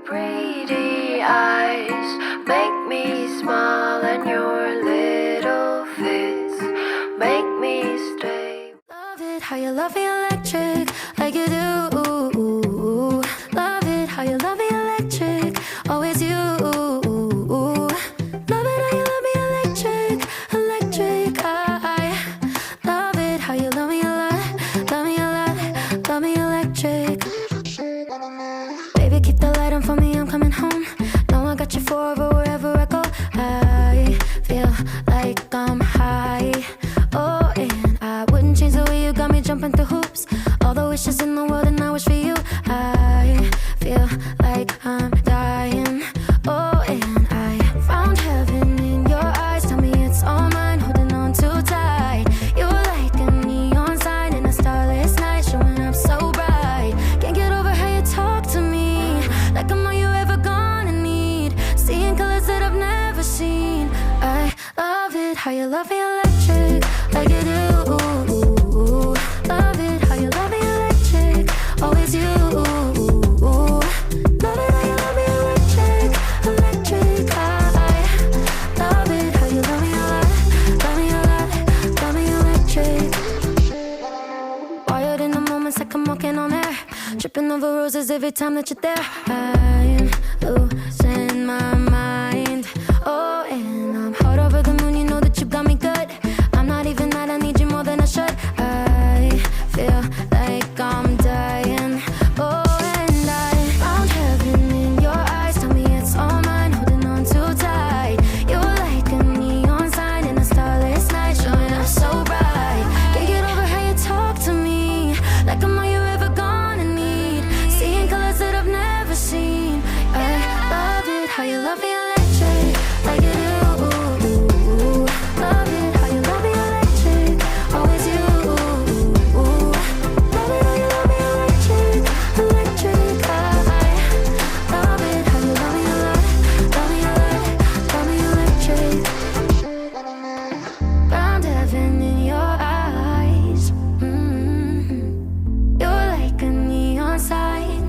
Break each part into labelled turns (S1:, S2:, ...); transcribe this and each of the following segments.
S1: Pretty eyes make me smile and your little fits make me stay.
S2: Love it how you love me electric like you do. Love it how you love me electric, always you. Love it how you love me electric, electric. I love it how you love me a lot, love me a lot, love me electric. Baby, keep the light on for me, I'm coming home. Know I got you forever wherever I go. I feel like I'm high. Oh, and I wouldn't change the way you got me jumping through hoops. All the wishes in the world and I wish for you. I feel like I'm dying. Oh, and I found heaven in your eyes. Tell me it's all mine, holding on too tight. You're like a neon sign in a starless night, showing up so bright. Can't get over how you talk to me, like I'm all you ever gonna need. Seeing colors that I've never seen. I love it how you love me electric, like you do. Love it how you love me electric, always you. Love it how you love me electric, electric. I love it how you love me a lot, love me a lot, love me electric. Wired in the moments like I'm walking on air, tripping over roses every time that you're there. I'm losing my mind. Oh, and I'm hot over the moon, you know that you got me good. I'm not even mad, I need you more than I should. I feel like I'm dying. Oh, and I found heaven in your eyes. Tell me it's all mine, holding on too tight. You're like a neon sign in a starless night, showing up so bright. Can't get over how you talk to me, like I'm all you ever gonna need. Seeing colors that I've never seen. I love it how you love me electric, like you do. Love it how you love me electric, always you. Love it how you love me electric, electric. I love it how you love me a lot, love me a lot, love me electric. Found heaven in your eyes. You're like a neon sign,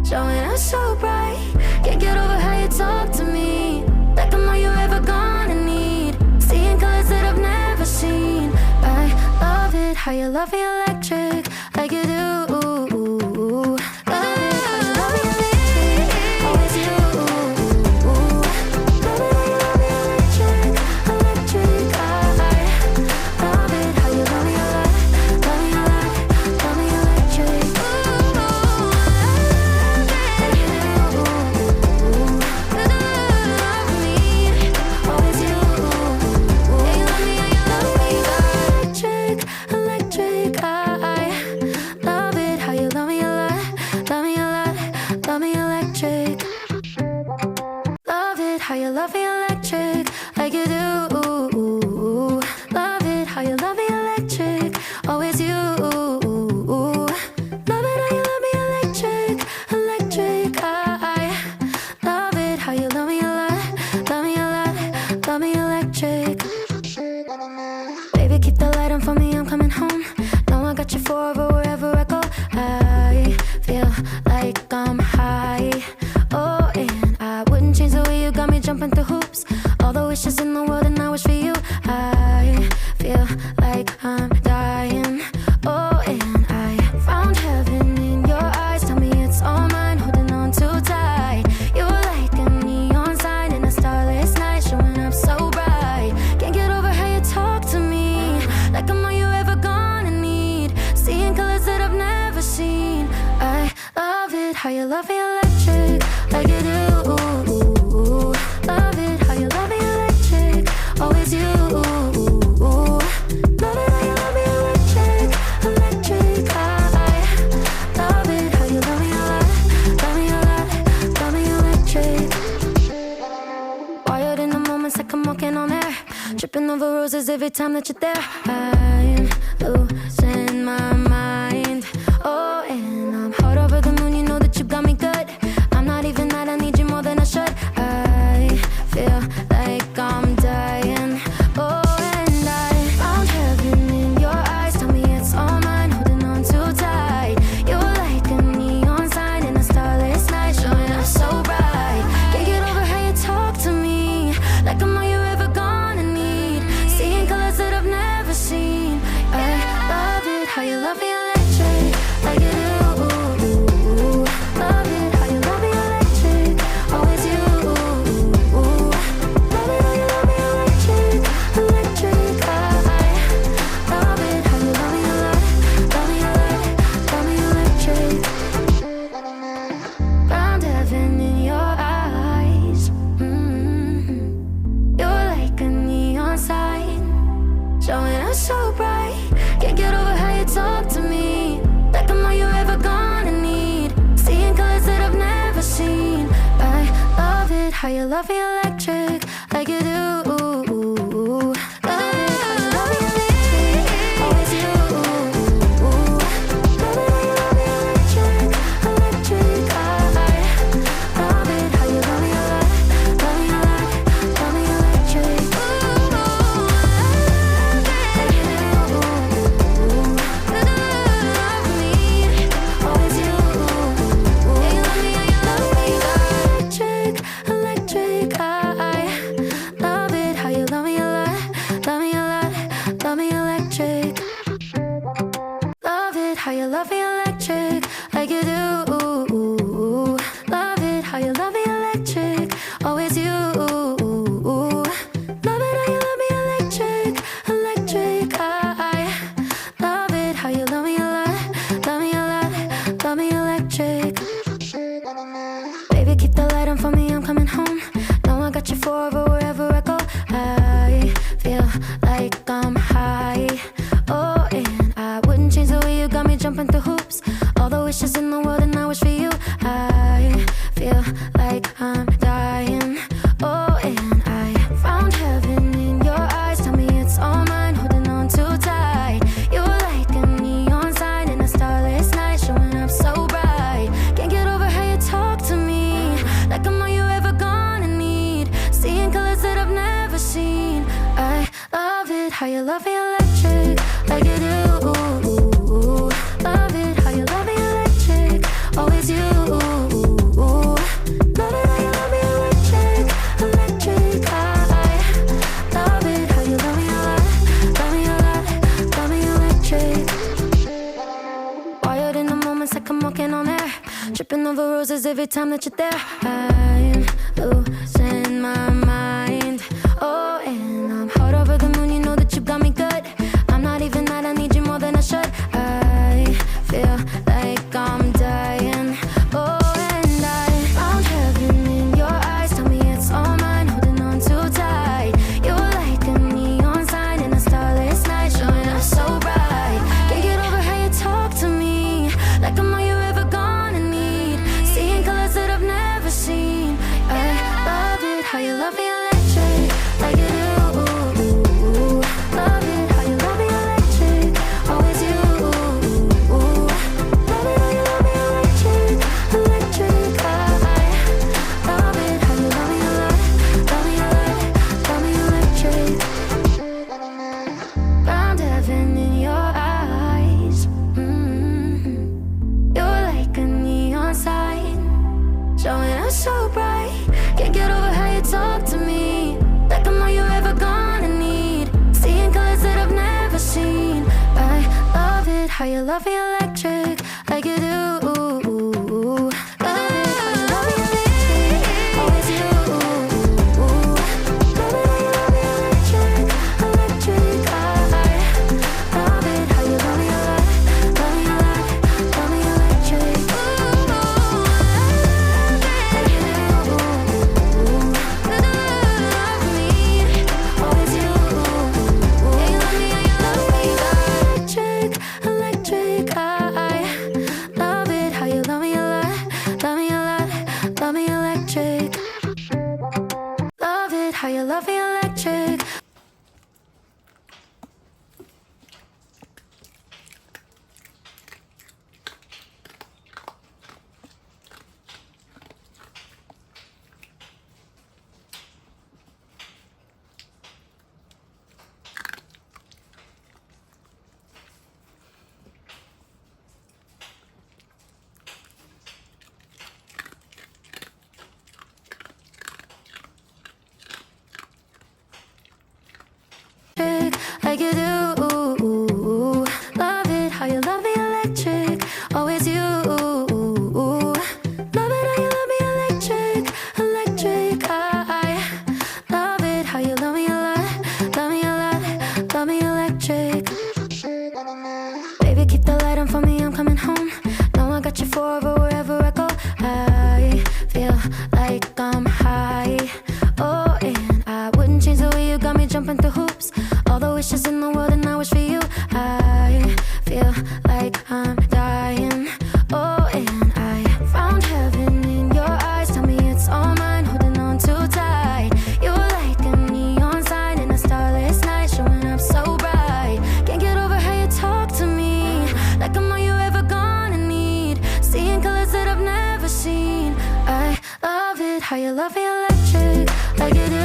S2: showing up so bright. Can't get over how you talk to me, like I'm all you ever gonna need. Seeing colors that I've never seen. I love it how you love me electric, like you do. Love it how you love me electric, always you. Love it how you love me electric, electric. I love it how you love me a lot, love me a lot, love me electric. Always you. Yeah, you love me, yeah, you love me. Electric, electric. I love it how you love me a lot, love me a lot, love me electric. Love it how you love me electric, like you do. Love it how you love me electric, always you. Love it how you love me electric, electric. I love it how you love me a lot, love me a lot, love me electric. Baby, keep the light on for me, I'm coming home. Know I got you forever wherever I go. I feel like I'm high. Oh, and I wouldn't change the way you got me jumping through hoops. All the wishes in the world and I wish for you. I feel like I'm dying. Oh, and I found heaven in your eyes. Tell me it's all mine, holding on too tight. You're like a neon sign in a starless night, showing up so bright. Can't get over how you talk to me, like I'm all you ever gonna need. Seeing colors that I've never seen. I love it how you love me electric, like you do. Love it how you love me electric, always you. Love it how you love me electric, electric. I love it how you love me a lot, love me a lot, love me electric. Wired in the moments like I'm walking on air, tripping over roses every time that you're there. I'm losing my mind. Oh, and I'm hot over the moon, you know that you got me good. I'm not even mad, I need you more than I should. I feel like I'm dying. Oh, and I found heaven in your eyes. Tell me it's all mine, holding on too tight. You're like a neon sign in a starless night, showing up so how you love me electric, like you do. Love it how you love me electric, always you. Love it how you love me electric, electric. I love it how you love me a lot, love me a lot, love me electric. Like you do. Love me, always you. Yeah, you love me, yeah, you love me. Electric, electric. I love it how you love me a lot, love me a lot, love me electric. Love it how you love me electric, like you do. Love it how you love me electric, always you. Love it how you love me electric, electric. I love it how you love me a lot, love me a lot, love me electric. Baby, keep the light on for me, I'm coming home. Know I got you forever wherever I go. I feel like I'm high. Oh, and I wouldn't change the way you got me jumping through hoops. All the wishes in the world and I wish for you. I feel like I'm dying. Oh, and I found heaven in your eyes. Tell me it's all mine, holding on too tight. You're like a neon sign in a starless night, showing up so bright. Can't get over how you talk to me, like I'm all you ever gonna need. Seeing colors that I've never seen. I love it how you love me electric, like you do. Love it how you love me electric, always you. Love it how you love me electric, electric. I love it how you love me a lot, love me a lot, love me electric. Wired in the moments like I'm walking on air, tripping over roses every time that you're there. I'm losing my mind. Oh, and I'm hot over the moon, you know that you got me good. I'm not even mad, I need you more than I should. I feel like I'm dying. Oh, and I found heaven in your eyes. Tell me it's all mine, holding on too tight. You're like a neon sign in a starless night, showing up so bright. Can't get over how you talk to me, like I'm all you ever gonna need. Seeing colors that I've never seen. I love it how you love me electric, like you do. Love it how you love me electric, always you. Love it how you love me electric, electric. I love it how you love me a lot, love me a lot, love me electric. Found heaven in your eyes. You're like a neon sign, showing up so bright. Can't get over how you talk to me, like I'm all you ever gonna need. Seeing colors that I've never seen. I love it how you love me electric, like you do. Love it how you love me electric, always you. Love it how you love me electric, electric. I love it how you love me a lot, love me a lot, love me electric. Like you do. Love me, always you. Yeah, you love me, yeah, you love me. Electric, electric. I love it how you love me a lot, love me a lot, love me electric. Love it how you love me electric. how you love me electric, like you do.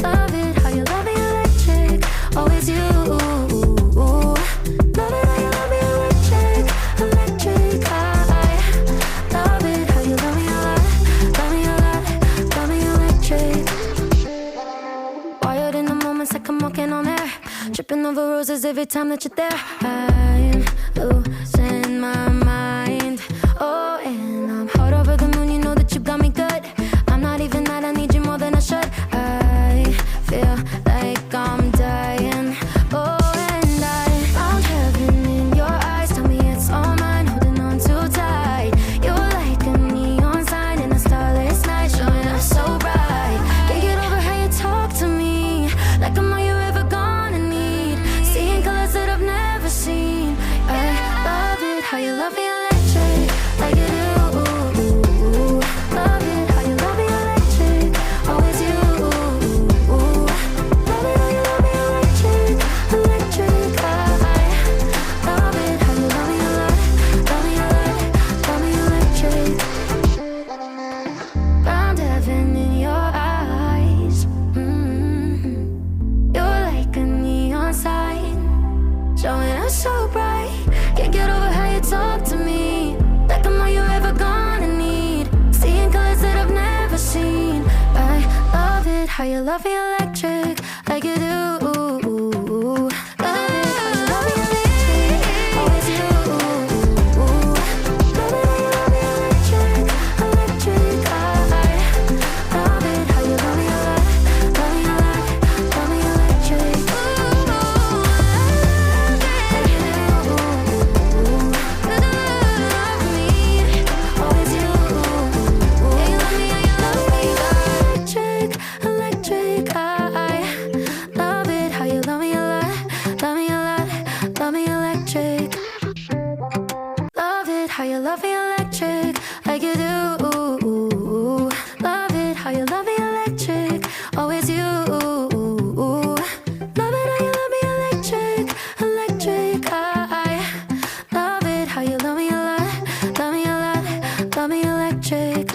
S2: Love it how you love me electric, always you. Love it how you love me electric, electric. I love it how you love me a lot, love me a lot, love me electric. Wired in the moments like I'm walking on air, tripping over roses every time that you're there. I'm losing my mind. Oh, and I'm hot over the moon, you know that you got me good. I'm not even mad, I need you more than I should. I feel like I'm dying. Oh, and I found heaven in your eyes. Tell me it's all mine, holding on too tight. You're like a neon sign in a starless night, showing up so bright. Can't get over how you talk to me, like I'm all you ever gonna need. Seeing colors that I've never seen. I love it how you love me electric, like you do. Love it how you love me electric, always you. Love it how you love me electric, electric. I love it how you love me a lot, love me a lot, love me electric. Found heaven in your eyes. You're like a neon sign, showing up so bright. Can't get over how you talk to me, like I'm all you ever gonna need. Seeing colors that I've never seen. I love it how you love me electric, like you do. Love it how you love me electric, always you. Love it how you love me electric, electric. I love it how you love me a lot, love me a lot, love me electric. Electric, I love it how you love me a lot, love me a lot, love me electric. Love it how you love me electric, like you do. Love it how you love me electric, always you. Love it how you love me electric, electric. I love it how you love me a lot, love me a lot, love me electric.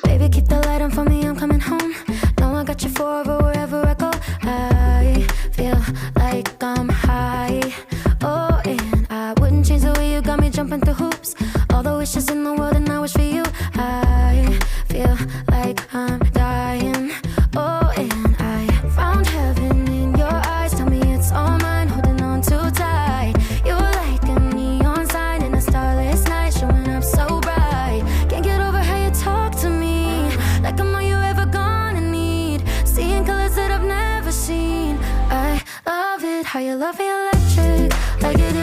S2: Baby, keep the light on for me, I'm coming home. Know I got you forever wherever I go. I feel like I'm high. Oh, and I wouldn't change the way you got me jumping through hoops. All the wishes in the world and I wish for you. I feel like I'm dying. Oh, and I found heaven in your eyes. Tell me it's all mine, holding on too tight. You're like a neon sign in a starless night, showing up so bright. Can't get over how you talk to me, like I'm all you ever gonna need. Seeing colors that I've never seen. I love it how you love me electric, like you do.